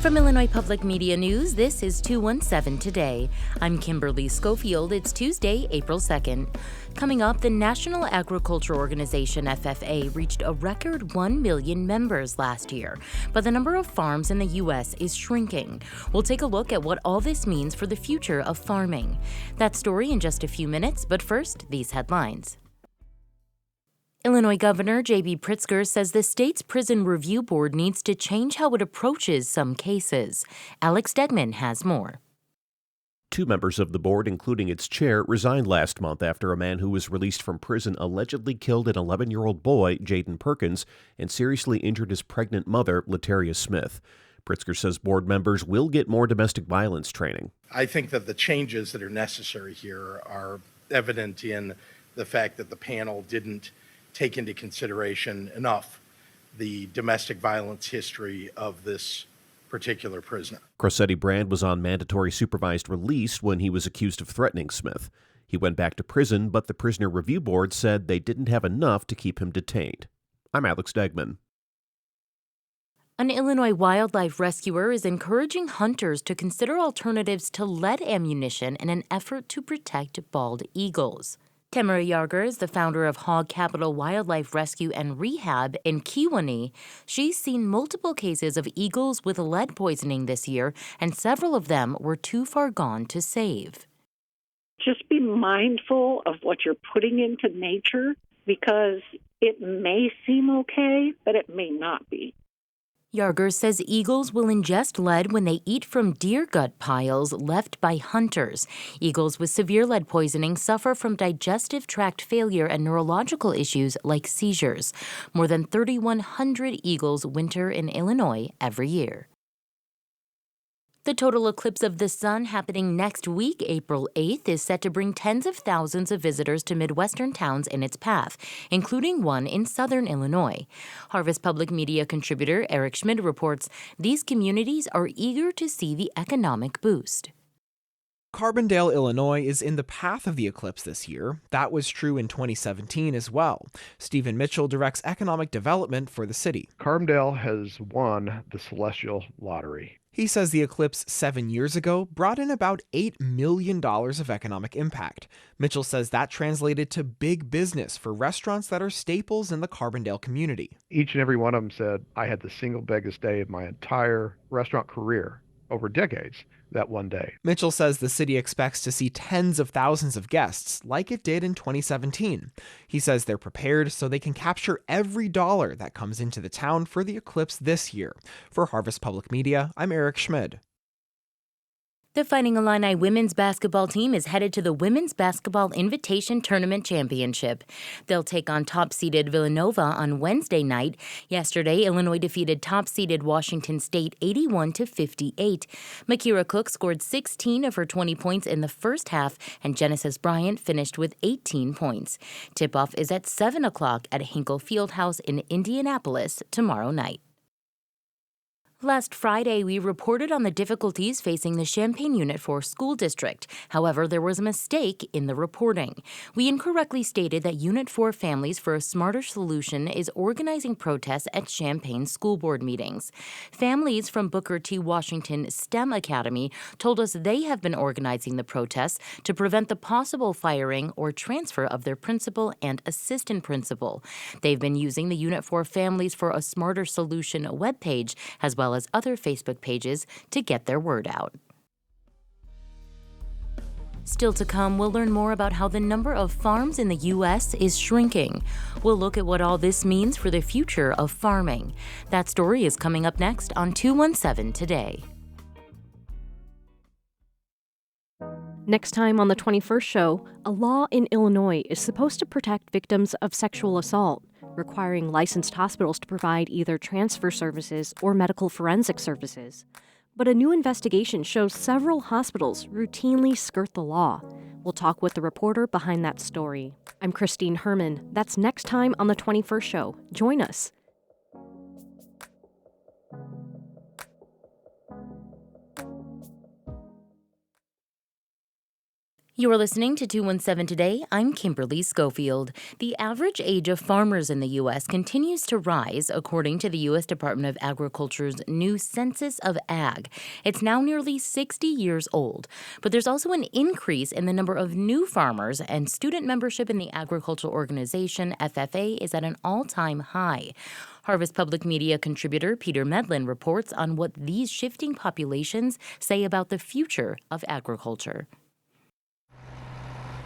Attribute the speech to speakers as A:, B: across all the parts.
A: From Illinois Public Media News, this is 217 Today. I'm Kimberly Schofield. It's Tuesday, April 2nd. Coming up, the National Agriculture Organization, FFA, reached a record 1 million members last year, but the number of farms in the U.S. is shrinking. We'll take a look at what all this means for the future of farming. That story in just a few minutes, but first, these headlines. Illinois Governor J.B. Pritzker says the state's Prison Review Board needs to change how it approaches some cases. Alex Degman has more.
B: Two members of the board, including its chair, resigned last month after a man who was released from prison allegedly killed an 11-year-old boy, Jaden Perkins, and seriously injured his pregnant mother, Lataria Smith. Pritzker says board members will get more domestic violence training.
C: I think that the changes that are necessary here are evident in the fact that the panel didn't take into consideration enough the domestic violence history of this particular prisoner.
B: Crosetti Brand was on mandatory supervised release when he was accused of threatening Smith. He went back to prison, but the Prisoner Review Board said they didn't have enough to keep him detained. I'm Alex Degman.
A: An Illinois wildlife rescuer is encouraging hunters to consider alternatives to lead ammunition in an effort to protect bald eagles. Tamara Yarger is the founder of Hog Capital Wildlife Rescue and Rehab in Kewanee. She's seen multiple cases of eagles with lead poisoning this year, and several of them were too far gone to save.
D: Just be mindful of what you're putting into nature, because it may seem okay, but it may not be.
A: Yarger says eagles will ingest lead when they eat from deer gut piles left by hunters. Eagles with severe lead poisoning suffer from digestive tract failure and neurological issues like seizures. More than 3,100 eagles winter in Illinois every year. The total eclipse of the sun happening next week, April 8th, is set to bring tens of thousands of visitors to Midwestern towns in its path, including one in southern Illinois. Harvest Public Media contributor Eric Schmid reports these communities are eager to see the economic boost.
E: Carbondale, Illinois is in the path of the eclipse this year. That was true in 2017 as well. Stephen Mitchell directs economic development for the city.
F: Carbondale has won the Celestial Lottery.
E: He says the eclipse 7 years ago brought in about $8 million of economic impact. Mitchell says that translated to big business for restaurants that are staples in the Carbondale community.
F: Each and every one of them said, I had the single biggest day of my entire restaurant career over decades that one day.
E: Mitchell says the city expects to see tens of thousands of guests, like it did in 2017. He says they're prepared so they can capture every dollar that comes into the town for the eclipse this year. For Harvest Public Media, I'm Eric Schmid.
A: The Fighting Illini women's basketball team is headed to the Women's Basketball Invitation Tournament Championship. They'll take on top-seeded Villanova on Wednesday night. Yesterday, Illinois defeated top-seeded Washington State 81-58. Makira Cook scored 16 of her 20 points in the first half, and Genesis Bryant finished with 18 points. Tip-off is at 7 o'clock at Hinkle Fieldhouse in Indianapolis tomorrow night. Last Friday, we reported on the difficulties facing the Champaign Unit 4 school district. However, there was a mistake in the reporting. We incorrectly stated that Unit 4 Families for a Smarter Solution is organizing protests at Champaign school board meetings. Families from Booker T. Washington STEM Academy told us they have been organizing the protests to prevent the possible firing or transfer of their principal and assistant principal. They've been using the Unit 4 Families for a Smarter Solution webpage as well as other Facebook pages to get their word out. Still to come, we'll learn more about how the number of farms in the U.S. is shrinking. We'll look at what all this means for the future of farming. That story is coming up next on 217 Today.
G: Next time on the 21st show, a law in Illinois is supposed to protect victims of sexual assault, requiring licensed hospitals to provide either transfer services or medical forensic services. But a new investigation shows several hospitals routinely skirt the law. We'll talk with the reporter behind that story. I'm Christine Herman. That's next time on the 21st show. Join us.
A: You are listening to 217 Today. I'm Kimberly Schofield. The average age of farmers in the U.S. continues to rise, according to the U.S. Department of Agriculture's new Census of Ag. It's now nearly 60 years old. But there's also an increase in the number of new farmers, and student membership in the agricultural organization, FFA, is at an all-time high. Harvest Public Media contributor Peter Medlin reports on what these shifting populations say about the future of agriculture.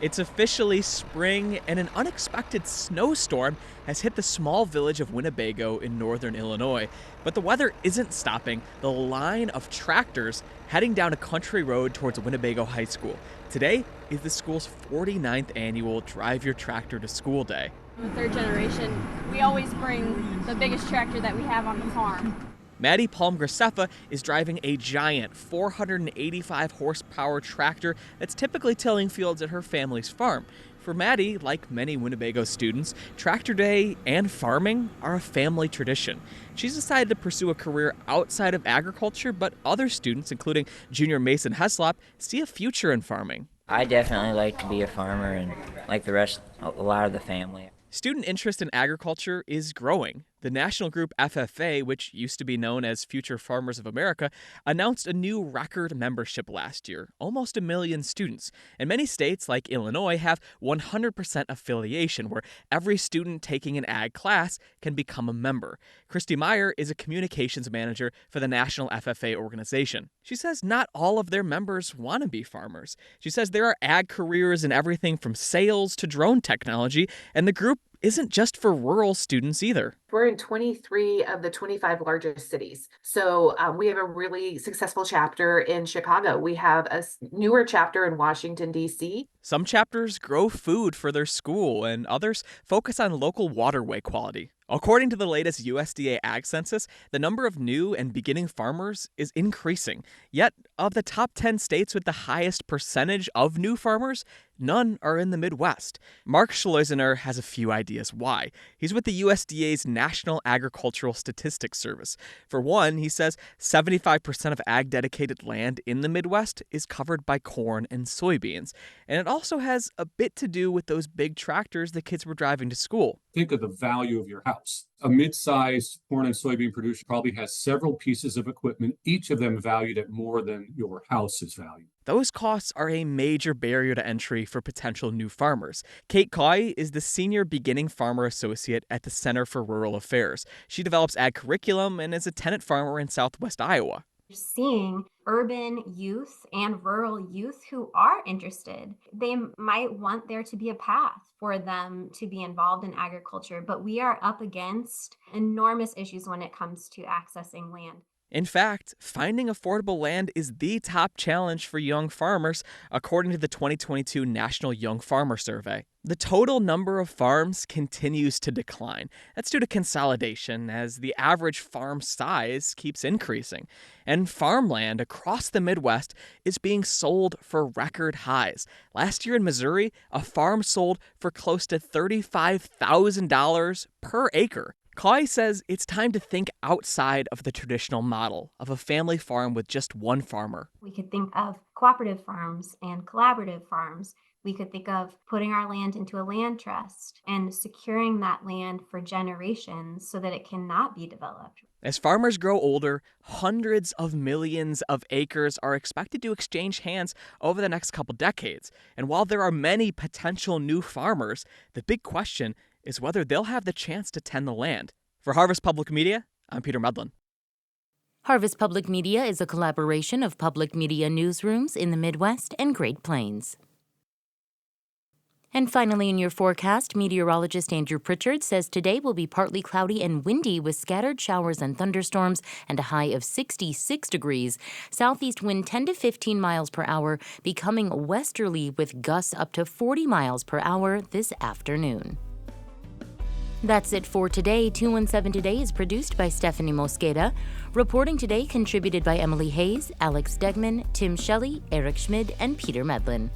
H: It's officially spring, and an unexpected snowstorm has hit the small village of Winnebago in northern Illinois. But the weather isn't stopping the line of tractors heading down a country road towards Winnebago High School. Today is the school's 49th annual Drive Your Tractor to School Day.
I: I'm a third generation. We always bring the biggest tractor that we have on the farm.
H: Maddie Palm-Graceffa is driving a giant 485 horsepower tractor that's typically tilling fields at her family's farm. For Maddie, like many Winnebago students, Tractor Day and farming are a family tradition. She's decided to pursue a career outside of agriculture, but other students, including junior Mason Heslop, see a future in farming.
J: I definitely like to be a farmer, and like the rest, a lot of the family.
H: Student interest in agriculture is growing. The national group FFA, which used to be known as Future Farmers of America, announced a new record membership last year, almost 1 million students. And many states, like Illinois, have 100% affiliation, where every student taking an ag class can become a member. Christy Meyer is a communications manager for the National FFA organization. She says not all of their members want to be farmers. She says there are ag careers in everything from sales to drone technology, and the group isn't just for rural students either.
K: We're in 23 of the 25 largest cities. So we have a really successful chapter in Chicago. We have a newer chapter in Washington, D.C.
H: Some chapters grow food for their school, and others focus on local waterway quality. According to the latest USDA Ag Census, the number of new and beginning farmers is increasing. Yet, of the top 10 states with the highest percentage of new farmers, none are in the Midwest. Mark Schleusener has a few ideas why. He's with the USDA's National Agricultural Statistics Service. For one, he says 75% of ag-dedicated land in the Midwest is covered by corn and soybeans. And it also has a bit to do with those big tractors the kids were driving to school.
L: Think of the value of your house. A mid-sized corn and soybean producer probably has several pieces of equipment, each of them valued at more than your house is valued.
H: Those costs are a major barrier to entry for potential new farmers. Kate Coy is the Senior Beginning Farmer Associate at the Center for Rural Affairs. She develops ag curriculum and is a tenant farmer in Southwest Iowa.
M: Seeing urban youth and rural youth who are interested. They might want there to be a path for them to be involved in agriculture, but we are up against enormous issues when it comes to accessing land.
H: In fact, finding affordable land is the top challenge for young farmers, according to the 2022 National Young Farmer Survey. The total number of farms continues to decline. That's due to consolidation, as the average farm size keeps increasing. And farmland across the Midwest is being sold for record highs. Last year in Missouri, a farm sold for close to $35,000 per acre. Coy says it's time to think outside of the traditional model of a family farm with just one farmer.
M: We could think of cooperative farms and collaborative farms. We could think of putting our land into a land trust and securing that land for generations so that it cannot be developed.
H: As farmers grow older, hundreds of millions of acres are expected to exchange hands over the next couple decades. And while there are many potential new farmers, the big question is whether they'll have the chance to tend the land. For Harvest Public Media, I'm Peter Medlin.
A: Harvest Public Media is a collaboration of public media newsrooms in the Midwest and Great Plains. And finally, in your forecast, meteorologist Andrew Pritchard says today will be partly cloudy and windy with scattered showers and thunderstorms and a high of 66 degrees. Southeast wind 10 to 15 miles per hour, becoming westerly with gusts up to 40 miles per hour this afternoon. That's it for today. 217 Today is produced by Stephanie Mosqueda. Reporting today contributed by Emily Hayes, Alex Degman, Tim Shelley, Eric Schmid, and Peter Medlin.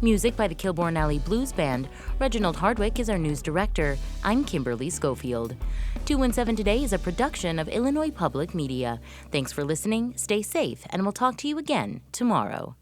A: Music by the Kilbourne Alley Blues Band. Reginald Hardwick is our news director. I'm Kimberly Schofield. 217 Today is a production of Illinois Public Media. Thanks for listening, stay safe, and we'll talk to you again tomorrow.